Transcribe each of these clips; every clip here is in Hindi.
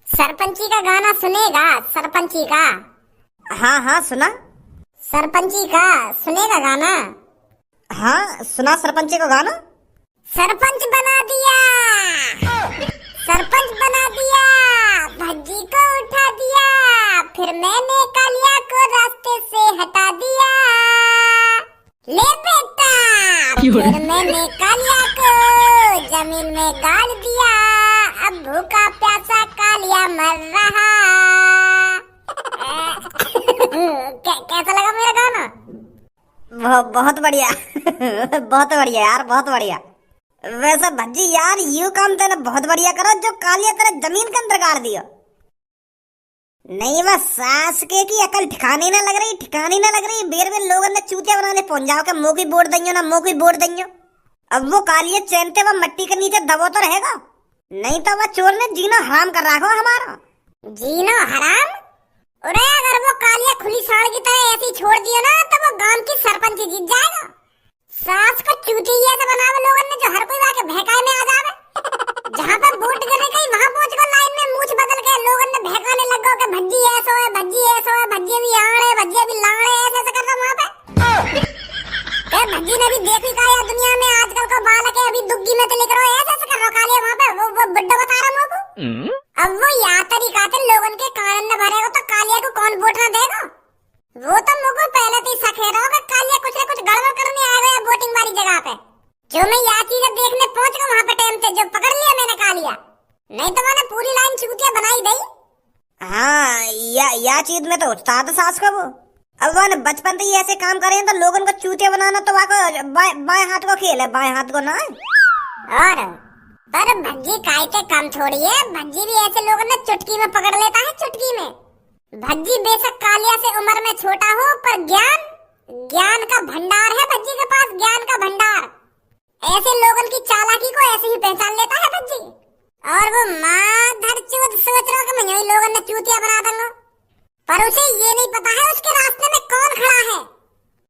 सरपंची का गाना सुनेगा? सरपंची का। हाँ हाँ सुना। सरपंची का सुनेगा गाना? हाँ सुना सरपंची का गाना। सरपंच बना दिया, सरपंच बना दिया, भज्जी को उठा दिया, फिर मैंने कालिया को रास्ते से हटा दिया। ले बेटा, फिर मैंने कालिया को जमीन में गाड़ दिया, अब भूखा प्यासा कालिया मर रहा। कैसा लगा मेरा गाना? बहुत बढ़िया बहुत बढ़िया यार, बहुत बढ़िया। वैसे भज्जी यार, यू काम तेने बहुत बढ़िया करो जो कालिया तेरे जमीन के अंदर गाड़ दियो। नहीं बस सास के की अकल ठिकाने ना लग रही, ठिकाने ना लग रही। बेर बेर लोगों ने चूतिया बनाने पहुंच जाओ के मुंह की बोर्ड दइयो ना, मुंह की बोर्ड दइयो। अब वो कालिया चैनते वह मट्टी के नीचे दबो तो रहेगा, नहीं तो वह चोर ने जीना हराम कर रखो हमारा। जीना हराम? अरे अगर वो कालिया खुली साड़ की तरह ऐसे ही छोड़ दिया ना तो वो गांव की सरपंच जीत जाएगा। सास को चूती ऐसे बनावे लोगों ने जो हर कोई आके भहकाए में आ जावे। जहाँ पे वोट गिरे गई वहाँ पहुँच गए, लाइन में मूछ बदल के लोगों ने भहकाने लग गए कि भज्जी ऐसा है, भज्जी ऐसा है, भज्जी भी आड़े, भज्जी भी लाड़े, ऐसे ऐसे कर रहा वहाँ पे। भज्जी ने भी देख ही कहा दुनिया में आजकल का बालक है, अभी दुग्गी में तो लिख रहा है, ऐसे ऐसे कर रहा कालिया वहाँ पे। वो बुड्ढा बता रहा मुझको। अब वो या तरीका से लोगन के कान न भरेगा तो कालिया को कौन वोट ना देगा? वो तो मुझको पहले से ही शक है कि कालिया कुछ न कुछ गड़बड़ करने आएगा या वोटिंग वाली जगह पे। जो मैं यह चीज देखने पहुंच गया वहाँ पे टाइम से, जो पकड़ लिया मैंने कालिया, नहीं तो मैंने पूरी लाइन चूतिया बनाई दी। हाँ या चीज में तो उठता था सास का वो। अब वो बचपन से ही ऐसे काम करें तो लोगन को चूतिया बनाना तो वाको बाएं हाथ को खेल है, बाएं हाथ को ना। और पर भज्जी काय के कम थोड़ी है, भज्जी भी ऐसे लोगों ने चुटकी में पकड़ लेता है, चुटकी में। भज्जी बेशक कालिया से उम्र में छोटा हो पर ज्ञान का भंडार है भज्जी के पास, ज्ञान का भंडार। ऐसे लोगों की चालाकी को ऐसे ही पहचान लेता है भज्जी। और वो माधर चूत सोच रहा कि मैं यही लोगों ने चूतिया बना दूंगा, पर उसे ये नहीं पता है उसके रास्ते में कौन खड़ा है।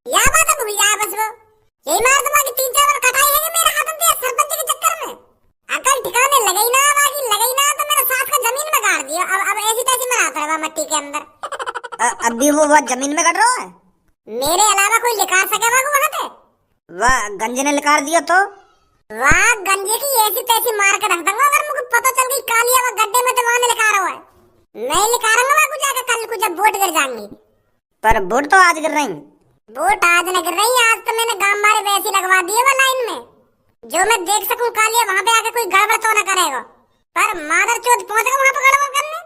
यह बात भूल जाए बस वो। यही मार दूंगा कि 3-4 बार कटाई है मेरे हाथों से सरपंच के चक्कर में। अकल ठिकाने लगई ना, बाकी लगई ना तो मेरा सास का जमीन में गाड़ दिया। अब ऐसी तैसी में आता है मट्टी के अंदर। अभी वो जमीन में गड़ रहा है? मेरे अलावा कोई लिखा सकेगा वहाँ पे? वाह गंजे ने लिखा दिया तो? वाह गंजे की ऐसी तैसी मार के रख दूंगा अगर मुझे पता चल गई कालिया वो गड्ढे में तो वहाँ लिखा रहा है। नहीं लिखा रहा वहाँ कुछ जाकर कल को जब वोट गिर जाएंगी। पर वोट तो आज गिर रही। वोट आज न गिर रही, आज तो मैंने गांव मारे वैसी लगवा दिए वो लाइन में, जो मैं देख सकूं कालिया वहाँ पे आके कोई गड़बड़ तो न करेगा। पर मादर चौथ पहुँच गया वहाँ पे गड़बड़ करने।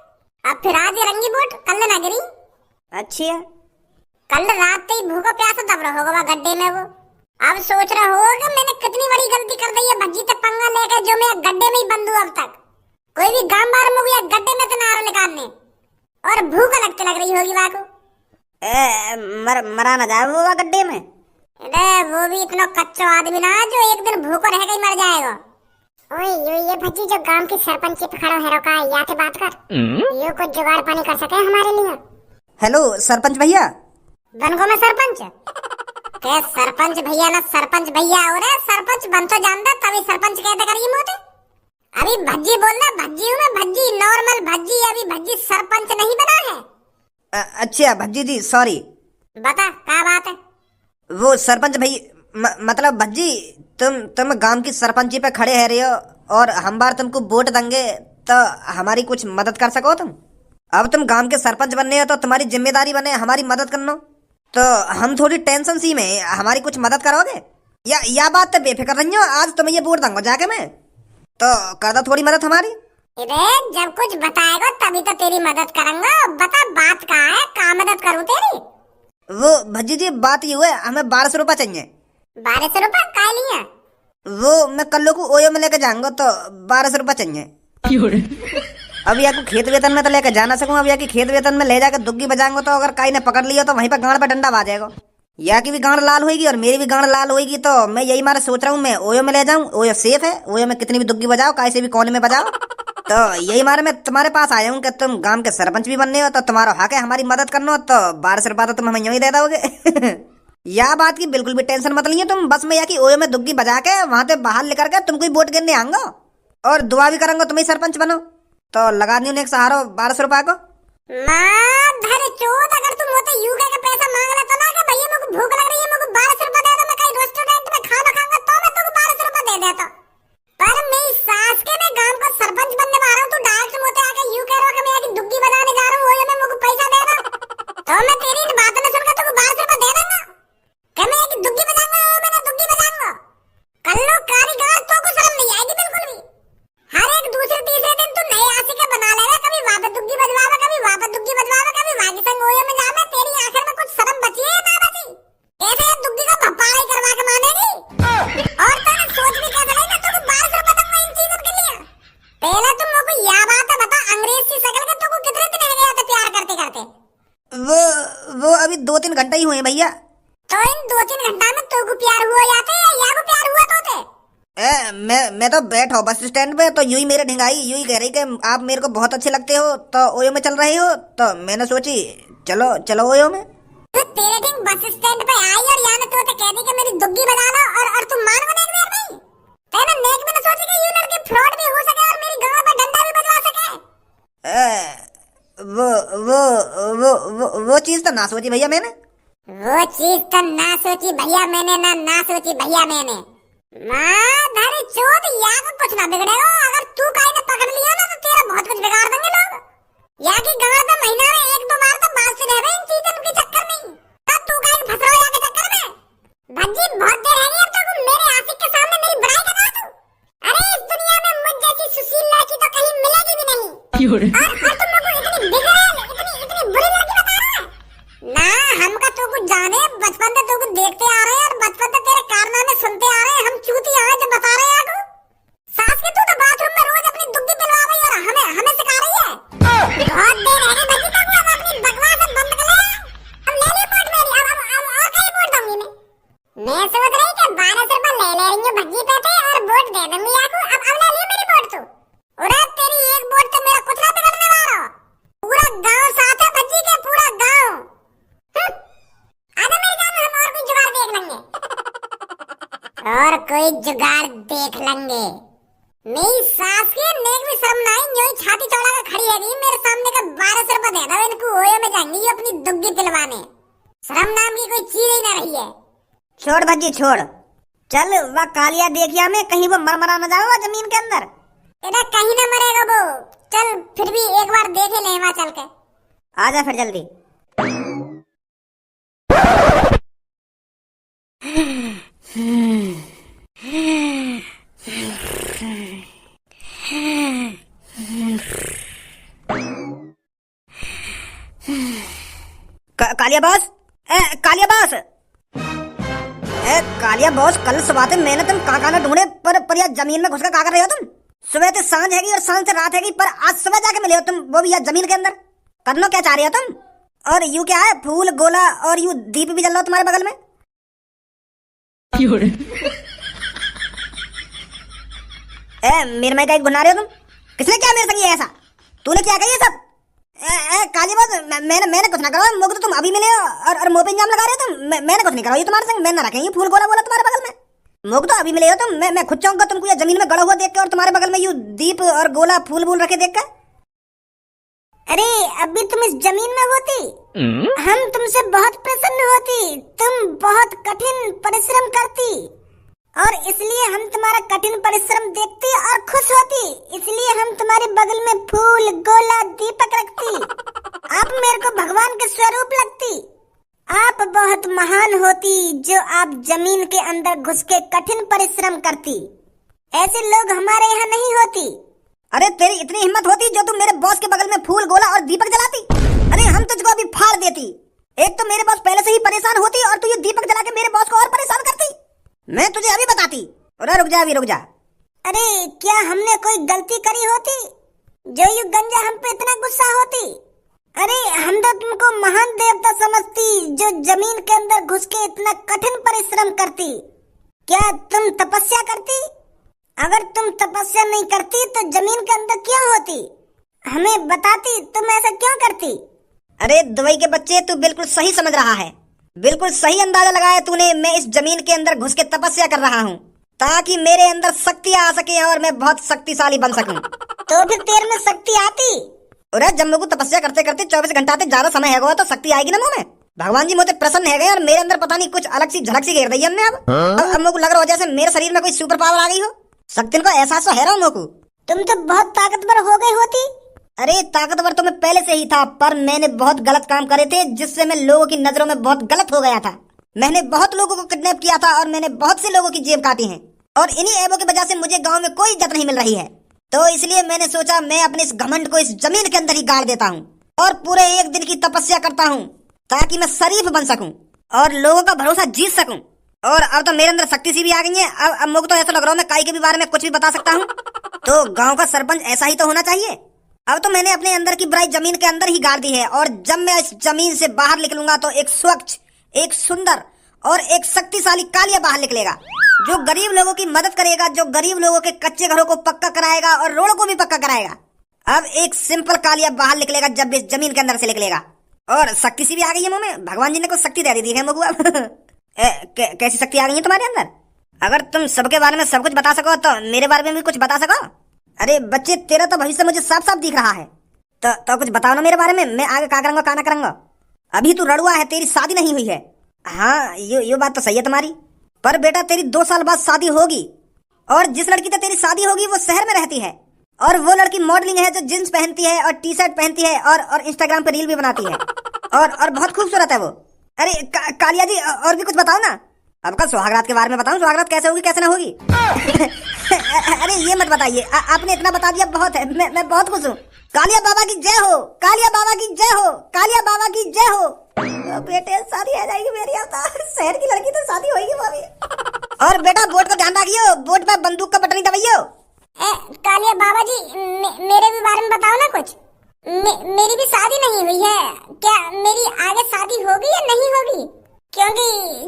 अब फिर आज ही रंगी वोट, कल न गिरी। अच्छी है। कल रात ही भूखा प्यासा दब रहा होगा वहाँ गड्ढे में वो। अब सोच रहा होगा मैंने कितनी बड़ी गलती कर दी है, भज्जी तक पंगा लेकर जो मैं गड्ढे में ही बंद हूँ अब तक। कोई भी गांव बार में गया गड्ढे में तो नारा निकालने, और भूख लगते लग रही होगी वहाँ को। मरा न जाए वो गड्ढे में। अरे वो भी इतना कच्चा आदमी ना जो एक दिन भूखा रह गई मर जाएगा। ओए ये भज्जी जो गांव की सरपंच पे खड़ा है रोका, या के बात कर। ये कुछ जुगाड़ पानी कर सके हमारे लिए? हेलो सरपंच भैया। बन को मैं सरपंच के सरपंच भैया ना सरपंच भैया हो रहे, सरपंच बन तो जानता तभी सरपंच कहते करिए मोटे। अभी भज्जी बोल रहा, भज्जी हूँ मैं, भज्जी नॉर्मल भज्जी, अभी भज्जी सरपंच नहीं बना है। अच्छा भज्जी जी सॉरी। बता क्या बात है? वो सरपंच भाई मतलब भज्जी तुम गांव की सरपंची पे खड़े है रहे हो और हम बार तुमको वोट देंगे तो हमारी कुछ मदद कर सको तुम। अब तुम गांव के सरपंच बनने हो तो तुम्हारी जिम्मेदारी बने हमारी मदद करना। तो हम थोड़ी टेंशन सी में, हमारी कुछ मदद करोगे? या बात तो बेफिक्र रही हो, आज तुम्हें ये वोट दूंगा जाके मैं, तो कर दो थोड़ी मदद हमारी। जब कुछ बताएगा तभी तो तेरी मदद करूंगा। बता बात कहाँ है, कहाँ मदद करूँ तेरी? वो भज्जी जी बात ये हुआ है, हमें 1200 रुपया चाहिए। 1200 रुपया क्या लिया? वो मैं कल को ओयो में लेके जाऊंगा तो 1200 रुपया चाहिए। अब या को खेत वेतन में तो लेके जा ना सकूं, अब या की खेत वेतन में ले जाकर दुग्गी बजाऊंगा तो अगर कहीं ने पकड़ लिया तो वहीं पर गांड पर डंडा बाजेगा। या की भी गांड लाल होगी और मेरी भी गांड लाल होगी, तो मैं यही मारे सोच रहा हूँ मैं ओयो में ले जाऊं। ओयो सेफ है, ओयो में कितनी भी दुग्गी बजाओ, कैसे भी कोने में बजाओ। तो यही मारे मैं तुम्हारे पास आया हूँ कि तुम गांव के सरपंच भी बनने हो तो तुम्हारा हक है हमारी मदद करना, तो 1200 रुपया तो तुम हमें यूं ही दे दोगे। या बात की बिल्कुल भी टेंशन मत लीजिए तुम, बस मैं या की ओयो में दुग्गी बजा के वहां से बाहर लेकर के तुमको वोट गिरने आऊंगा और दुआ भी करूंगा तुम्हें सरपंच बनो। तो लगा दी एक सहारो 1200 रुपया को। माँ धर चोद, अगर तुम होते यूके का पैसा मांग ले तो ना कि भैया मेरे को भूख लग रही है, मेरे को 1200 रुपया दे दो, मैं कहीं रेस्टोरेंट में खाना खाऊंगा तो मैं तुमको 1200 रुपया दे देता। पर मेरी सास के मैं गांव का सरपंच बनने वाला हूँ, तू डायरेक्ट मुझे आके यूं कह रहा है कि मैं आके दुग्गी बजाने जा रहा हूँ, वो ये मैं मेरे को पैसा दे दो, तो मैं तेरी इन बातों ने सुनकर तुमको 1200 रुपया दे दूंगा कि मैं आके दुग्गी बजाऊंगा, मैंने दुग्गी बजाऊंगा। कल्लो कारीगर तो को शर्म नहीं आएगी बिल्कुल भी। हर एक दूसरे तीसरे दिन तू नए आशिक बना लेगा, कभी वहां पे दुग्गी बजवावे, कभी वहां पे दुग्गी बजवावे, कभी वहां के संग ओयो में जावे, तेरी आखिर में कुछ शर्म बची है ना बची? कैसे ये दुग्गी का भपाई करवा के मानेगी? और तूने सोच भी कैसे रही, मैं तुमको 1200 रुपया दूंगा इन चीजों के लिए। पहले तुम मेरे को यह बात बता, अंग्रेज की शकल के तुमको कितने दिन हो गया था प्यार करते करते? वो अभी 2-3 घंटे ही हुए हैं भैया। तो इन 2-3 घंटा में तुमको प्यार हुआ जाते या या को प्यार हुआ तो थे? मैं तो बैठा हूँ बस स्टैंड पे, तो यूं ही मेरे ढिंगाई यूं ही कह रही कि आप मेरे को बहुत अच्छे लगते हो, तो ओयो में चल रहे हो, तो मैंने सोची चलो चलो ओयो में। तो तेरे ढिंग बस स्टैंड पे आई और यहाँ तो कह दी कि मेरी दुग्गी बजा लो, और तुम मान को नेक नहीं? तेरे नेक में न सोची कि ये लड़के फ्रॉड भी हो सके और मेरी गांव में डंडा भी बजवा सके। वो चीज तो ना सोची भैया मैंने। वो चीज तो ना सोची भैया मैंने, ना सोची भैया मैंने। माँ धरी चोद, यहाँ को कुछ ना बिगड़ेगा, अगर तू कहीं ने पकड़ लिया ना तो तेरा बहुत कुछ बिगाड़ देंगे लोग। यहाँ की गांव में महीना में 1-2 बार तो बात से रहे इन चीजों के चक्कर में, तब तू कहीं फंस रहा है चक्कर में। भज्जी बहुत देर है अब तक मेरे आशिक के सामने मेरी बड़ाई करवा तू। अरे इस दुनिया में मुझ जैसी सुशील लड़की तो कहीं मिलेगी भी नहीं। और तुम लोग इतनी बिगड़ैल, इतनी बुरी लड़की बता रहा है ना? हमका तो कुछ जाने, बचपन से तो कुछ देखते आ रहे हैं और बचपन से तेरे कारनामे सुनते आ रहे हैं, हम चूती आज बता रहे हैं आपको। सास के तू तो बाथरूम में रोज अपनी दुग्गी पिलवा रही है और हमें सिखा रही है। बहुत देर है भज्जी तक, अब अपनी बकवास बंद कर ले। अब ले ली वोट मेरी, अब और कहीं वोट दूंगी मैं सोच रही कि 1200 रुपया ले रही हूँ भज्जी पे थे और वोट दे दूंगी आपको। अब ले ली मेरी वोट तू। अरे तेरी एक वोट तो मेरा कुछ ना बिगड़ने वाला, पूरा गांव साथ है भज्जी के, पूरा गांव। आजा मेरी जान, हम और कोई जुगाड़ देख लेंगे, और कोई जुगाड़ देख लेंगे। मेरी सास की नेक भी शर्म नहीं, यूं ही छाती चौड़ा कर खड़ी है मेरे सामने का 1200 रुपया दे दो इनको, ओयो में जाएंगी अपनी दुग्गी पिलवाने। शर्म नाम की कोई चीज ही ना रही है। छोड़ भज्जी छोड़, चल वह कालिया देखिया में कहीं वो मरमरा न जाओ जमीन के अंदर। इधर कहीं ना मरेगा वो, चल फिर भी एक बार देख ले वहां चल के। आजा फिर जल्दी। Kalia boss, Kalia boss, Kalia boss, कल सुबह मैंने तुम कहाँ न ढूंढे, पर यार जमीन में घुसकर क्या कर रहे हो तुम? सुबह से सांझ हैगी और सांझ से रात हैगी, पर आज सुबह जाके मिले हो तुम, वो भी यार जमीन के अंदर। करना क्या चाह रही हो तुम? और यू क्या है, फूल गोला और यू दीप भी जल रहा हो तुम्हारे बगल में। मेरे में क्या घुना रहे हो तुम? किसने क्या मेरे संग ये ऐसा? तूने क्या कही सब? काली बात, मैंने कुछ ना करा, मुझे तो तुम अभी मिले हो और मुंह पे इंजाम लगा रहे हो तुम। मैंने कुछ नहीं करा, ये तुम्हारे संग मैंने ना रखे फूल गोला बोला तुम्हारे बगल में। मुझे तो अभी मिले हो तुम, मैं खुद चाहूंगा तुमको ये जमीन में गड़ा हुआ देख के और तुम्हारे बगल में यू दीप और गोला फूल वूल रखे देख कर। अरे अभी तुम इस जमीन में होती, हम तुमसे बहुत प्रसन्न होती, तुम बहुत कठिन परिश्रम करती और इसलिए हम तुम्हारा कठिन परिश्रम देखती और खुश होती, इसलिए हम तुम्हारे बगल में फूल गोला दीपक रखती। आप मेरे को भगवान के स्वरूप लगती, आप बहुत महान होती जो आप जमीन के अंदर घुस के कठिन परिश्रम करती। ऐसे लोग हमारे यहाँ नहीं होती। अरे तेरी इतनी हिम्मत होती जो तुम मेरे बॉस के बगल में फूल गोला और दीपक जलाती? अरे हम तुझको अभी फाड़ देती। एक तो मेरे बॉस पहले से ही परेशान होती और तू ये दीपक जला के मेरे बॉस को और परेशान करती। मैं तुझे अभी बताती। अरे रुक जा, अभी रुक जा। अरे क्या हमने कोई गलती करी होती जो यू गंजा हम पे इतना गुस्सा होती? अरे हम तो तुमको महान देवता समझती जो जमीन के अंदर घुस के इतना कठिन परिश्रम करती। क्या तुम तपस्या करती? अगर तुम तपस्या नहीं करती तो जमीन के अंदर क्यों होती? हमें बताती, तुम ऐसा क्यों करती? अरे दुबई के बच्चे, तू बिल्कुल सही समझ रहा है, बिल्कुल सही अंदाजा लगाया तूने। मैं इस जमीन के अंदर घुस के तपस्या कर रहा हूँ ताकि मेरे अंदर शक्ति आ सके और मैं बहुत शक्तिशाली बन सकूं। तो फिर तेरे में शक्ति आती? अरे जब मेरे को तपस्या करते करते 24 घंटा से ज्यादा समय है तो शक्ति आएगी ना मुंह में। भगवान जी मुझे प्रसन्न है गए और मेरे अंदर पता नहीं कुछ अलग सी झलक सी घेर दी हमने। अब मेरे को लग रहा हो जैसे मेरे शरीर में कोई सुपर पावर आ गई हो। शक्ति को एहसास है रहा मेरे को। तुम तो बहुत ताकतवर हो गई होती। अरे ताकतवर तो मैं पहले से ही था, पर मैंने बहुत गलत काम करे थे जिससे मैं लोगों की नजरों में बहुत गलत हो गया था। मैंने बहुत लोगों को किडनैप किया था और मैंने बहुत से लोगों की जेब काटी है और इन्हीं ऐबों की वजह से मुझे गांव में कोई इज्जत नहीं मिल रही है। तो इसलिए मैंने सोचा मैं अपने इस घमंड को इस जमीन के अंदर ही गाड़ देता हूँ और पूरे 1 दिन की तपस्या करता हूँ ताकि मैं शरीफ बन सकूं और लोगों का भरोसा जीत सकूं। और अब तो मेरे अंदर शक्ति सी भी आ गई है। अब मुझे तो ऐसा लग रहा है मैं काई के भी बारे में कुछ भी बता सकता हूँ। तो गांव का सरपंच ऐसा ही तो होना चाहिए। अब तो मैंने अपने अंदर की बुराई जमीन के अंदर ही गाड़ दी है और जब मैं इस जमीन से बाहर निकलूंगा तो एक स्वच्छ, एक सुंदर और एक शक्तिशाली कालिया बाहर निकलेगा जो गरीब लोगों की मदद करेगा, जो गरीब लोगों के कच्चे घरों को पक्का कराएगा और रोड को भी पक्का कराएगा। अब एक सिंपल कालिया बाहर निकलेगा जब इस जमीन के अंदर से निकलेगा। और शक्ति सी भी आ गई है मुंह में। भगवान जी ने कुछ शक्ति दे दी है मुझे। कैसी शक्ति आ गई है तुम्हारे अंदर? अगर तुम सबके बारे में सब कुछ बता सको तो मेरे बारे में भी कुछ बता सको। अरे बच्चे तेरा तो भविष्य मुझे साफ साफ दिख रहा है। तो कुछ बताओ ना मेरे बारे में, मैं आगे क्या करूंगा क्या ना करूंगा। अभी तू रड़ुआ है, तेरी शादी नहीं हुई है। हाँ ये बात तो सही है तुम्हारी, पर बेटा तेरी 2 साल बाद शादी होगी और जिस लड़की से तेरी शादी होगी वो शहर में रहती है और वो लड़की मॉडलिंग है जो जींस पहनती है और टी शर्ट पहनती है और इंस्टाग्राम पे रील भी बनाती है और बहुत खूबसूरत है वो। अरे कालिया जी और भी कुछ बताओ ना। अब कल सुहागरात के बारे में बताऊं, सुहागरात कैसे होगी कैसे ना होगी। अरे ये मत बताइए, आपने इतना बता दिया बहुत है। मैं बहुत खुश हूँ। कालिया बाबा की जय हो, कालिया बाबा की जय हो, कालिया बाबा की जय हो। तो बेटे शादी आ जाएगी मेरी। अब शहर की लड़की तो शादी होगी वो भी। और बेटा बोट का ध्यान रखियो, बोट पे बंदूक का बटन नहीं दबाइयो। कालिया बाबा जी मेरे भी बारे में बताओ ना कुछ। मेरी भी शादी नहीं हुई है, क्या मेरी आगे शादी होगी या नहीं होगी? क्योंकि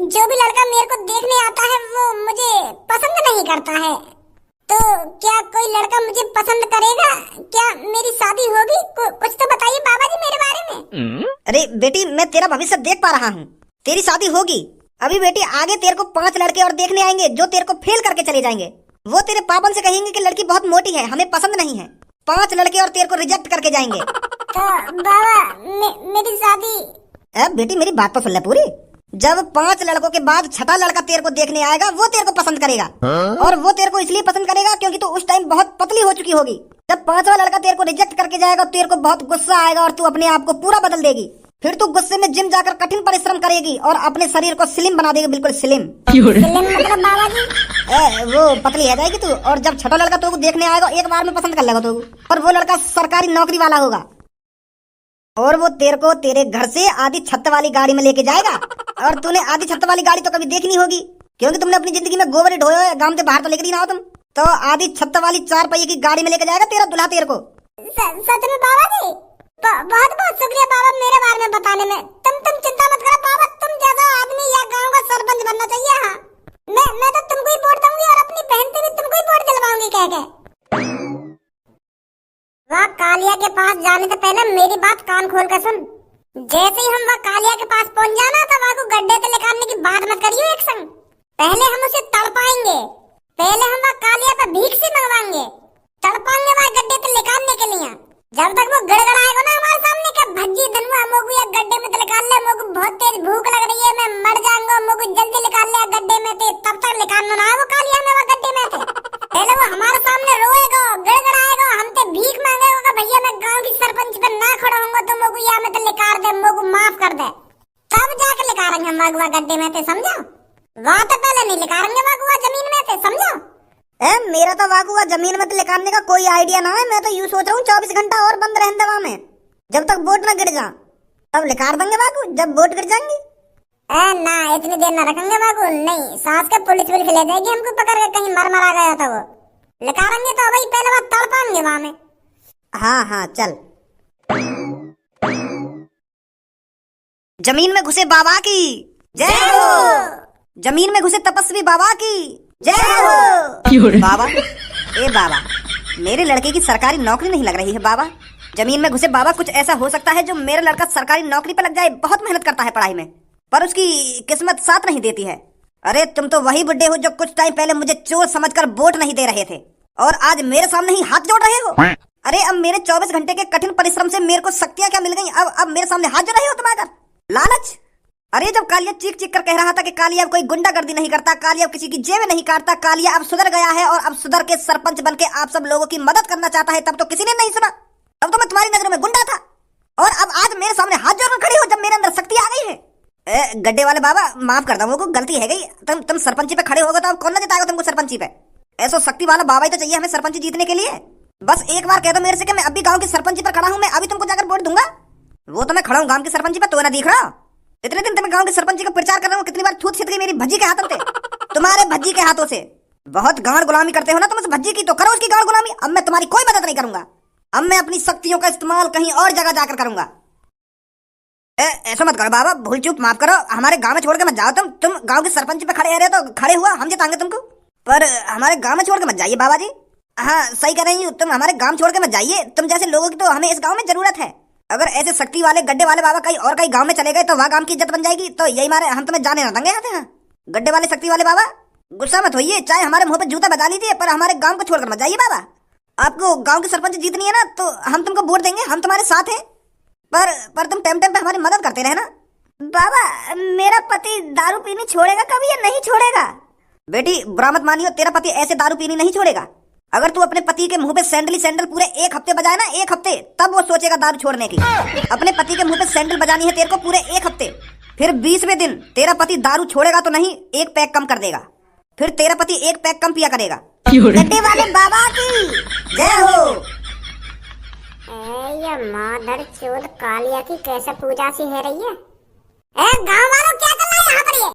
जो भी लड़का मेरे को देखने आता है वो मुझे पसंद नहीं करता है। तो क्या कोई लड़का मुझे पसंद करेगा? क्या मेरी शादी होगी? कुछ तो बताइए बाबा जी मेरे बारे में। अरे बेटी मैं तेरा भविष्य देख पा रहा हूँ, तेरी शादी होगी। अभी बेटी आगे तेरे को 5 लड़के और देखने आएंगे जो तेरे को फेल करके चले जाएंगे। वो तेरे पापन से कहेंगे कि लड़की बहुत मोटी है, हमें पसंद नहीं है। 5 लड़के और तेरे को रिजेक्ट करके जाएंगे। तो बाबा मेरी शादी। अब बेटी मेरी बात तो सुन ले पूरी। जब 5 लड़कों के बाद 6ठा लड़का तेरे को देखने आएगा वो तेरे को पसंद करेगा। और वो तेरे को इसलिए पसंद करेगा क्योंकि तू उस टाइम बहुत पतली हो चुकी होगी। जब 5वां लड़का तेरे को रिजेक्ट करके जाएगा तेरे को बहुत गुस्सा आएगा और तू अपने आप को पूरा बदल देगी। फिर तू गुस्से में जिम जाकर कठिन परिश्रम करेगी और अपने शरीर को स्लिम बना देगी, बिल्कुल स्लिम। मतलब बाबा जी वो पतली है जाएगी तू। और जब 6ठा लड़का तू देखने आएगा एक बार में पसंद कर लेगा तू। और वो लड़का सरकारी नौकरी वाला होगा और वो तेरे को तेरे घर से आधी छत वाली गाड़ी में लेके जाएगा। और तूने आधी छत वाली गाड़ी तो कभी देखी नहीं होगी क्योंकि तुमने अपनी जिंदगी में गोबर ढोया है, गांव से बाहर तो लेकर ही ना हो तुम। तो आधी छत वाली 4 पहिए की गाड़ी में लेके जाएगा तेरा दुल्हा तेरे को। सच में बाबा जी बहुत बहुत शुक्रिया बाबा मेरे बारे में बताने में। तुम चिंता मत करो बाबा, तुम जैसा आदमी या गांव का सरपंच बनना चाहिए। हाँ मैं तो तुमको ही वोट दूंगी और अपनी बहन से भी तुमको ही वोट दिलवाऊंगी कह के। वह कालिया के पास जाने से पहले मेरी बात कान खोल कर सुन। जैसे ही हम वह कालिया के पास पहुंच जाना तो वह को गड्ढे से निकालने की बात मत करियो एक संग। पहले हम उसे तड़पाएंगे, पहले हम वह कालिया पे भीख से मंगवाएंगे, तड़पाएंगे वह गड्ढे से निकालने के लिए। जब तक वो गड़गड़ाएगा ना हमारे सामने क्या भज्जी धनुआ मोगू या गड्ढे में तो निकाल ले, मोगू बहुत तेज भूख लग रही है, मैं मर जाऊंगा, मोगू जल्दी निकाल ले गड्ढे में थे। तब तक निकालना ना वो कालिया में वो गड्ढे में थे। पहले वो हमारे सामने रोएगा, गड़गड़ाएगा, हमसे भीख मांगेगा, भैया मैं गांव की सरपंच पे ना खड़ा होऊंगा तो मोगू या में तो निकाल दे, मोगू माफ कर दे। तब जाके निकालेंगे हम वागुआ गड्ढे में थे, समझो? वहाँ तो पहले नहीं निकालेंगे वागुआ जमीन में थे, समझो? मेरा तो वागुआ जमीन में तो निकालने का कोई आइडिया ना है। मैं तो यूं सोच रहा हूँ 24 घंटा और बंद रहने दवा में, जब तक बोट ना गिर जा तब निकाल देंगे वागु। जब बोट गिर जाएंगी ना इतनी देर ना रखेंगे वागु। नहीं सास के पुलिस ले जाएगी हमको पकड़ के, कहीं मर मरा गया था वो। निकालेंगे तो वही पहले बात तड़पाएंगे वहाँ में। हाँ चल। जमीन में घुसे बाबा की जय हो, जमीन में घुसे तपस्वी बाबा की जय हो। बाबा बाबा मेरे लड़के की सरकारी नौकरी नहीं लग रही है बाबा। जमीन में घुसे बाबा कुछ ऐसा हो सकता है जो मेरा लड़का सरकारी नौकरी पर लग जाए। बहुत मेहनत करता है पढ़ाई में पर उसकी किस्मत साथ नहीं देती है। अरे तुम तो वही बुड्ढे हो जो कुछ टाइम पहले मुझे चोर समझकर वोट नहीं दे रहे थे और आज मेरे सामने ही हाथ जोड़ रहे हो। अरे अब मेरे 24 घंटे के कठिन परिश्रम से मेरे को शक्तियां क्या मिल गई? अब मेरे सामने हाथ जो रही हो तुम आकर लालच। अरे जब कालिया चीख चीख कर कह रहा था कि कालिया अब कोई गुंडागर्दी नहीं करता, कालिया अब किसी की जेब नहीं काटता, कालिया अब सुधर गया है और अब सुधर के सरपंच बनके आप सब लोगों की मदद करना चाहता है, तब तो किसी ने नहीं सुना। तब तो मैं तुम्हारी नजरों में गुंडा था और अब आज मेरे सामने हाथ जोड़कर खड़ी हो जब मेरे अंदर शक्ति आ गई है। गड्ढे वाले बाबा माफ कर दो, गलती है गई। तुम सरपंची पे खड़े होगे तो अब कौन ना जिताएगा तुमको सरपंची पे? ऐसा शक्ति वाला बाबा ही तो चाहिए हमें सरपंची जीतने के लिए। बस एक बार कह दो मेरे से कि मैं अभी गांव की सरपंची पर खड़ा हूं, मैं अभी तुमको जाकर वोट दूंगा। वो तो मैं खड़ा हूं गांव की सरपंची पे, तो ना दिख रहा। इतने दिन मैं गांव की सरपंची का प्रचार कर रहा हूं, कितनी बार छूट छिट गई मेरी भज्जी के हाथों से, तुम्हारे भज्जी के हाथों से। बहुत गांड गुलामी करते हो ना तुम उस भज्जी की, तो करो उसकी गांड गुलामी। अब मैं तुम्हारी कोई मदद नहीं करूंगा, अब मैं अपनी शक्तियों का इस्तेमाल कहीं और जगह जाकर करूंगा। ऐसा मत करो बाबा, भूल चूक माफ करो, हमारे गांव में छोड़ के मत जाओ। तुम गांव के सरपंच पे खड़े रहे तो खड़े हुआ, हम जिताएंगे तुमको, पर हमारे गांव में छोड़ के मत जाइए बाबा जी। हाँ सही कह रही हूँ, तुम हमारे गांव छोड़ के मत जाइए। तुम जैसे लोगों की तो हमें इस गांव में जरूरत है। अगर ऐसे शक्ति वाले गड्ढे वाले बाबा कहीं गांव में चले गए तो वहाँ गांव की इज्जत बन जाएगी, तो यही मारे हम तुम्हें जाने ना देंगे यहाँ से। हाँ गड्ढे वाले शक्ति वाले बाबा गुस्सा मत होइए, चाहे हमारे मुंह पे जूता बजा लीजिए, पर हमारे गांव को छोड़कर मत जाइए बाबा। आपको गांव की सरपंच जीतनी है ना, तो हम तुमको वोट देंगे, हम तुम्हारे साथ हैं, पर तुम टाइम टाइम पे हमारी मदद करते रहे ना। बाबा मेरा पति दारू पीनी छोड़ेगा कभी या नहीं छोड़ेगा? बेटी बुरा मत मानियो, तेरा पति ऐसे दारू पीनी नहीं छोड़ेगा। अगर तू अपने पति के मुंह पे सैंडल पूरे 1 हफ्ते बजाए ना, 1 हफ्ते, तब वो सोचेगा दारू छोड़ने की। अपने पति के मुंह पे सैंडल बजानी है तेरे को पूरे 1 हफ्ते, फिर 20वें दिन तेरा पति दारू छोड़ेगा तो नहीं, 1 पैक कम कर देगा, फिर तेरा पति 1 पैक कम पिया करेगा। गड्ढे वाले बाबा की जय हो। ये माधर चोद कालिया की कैसे पूजा सी है रही है। गाँव वालों क्या कर रहा है यहाँ पर? ये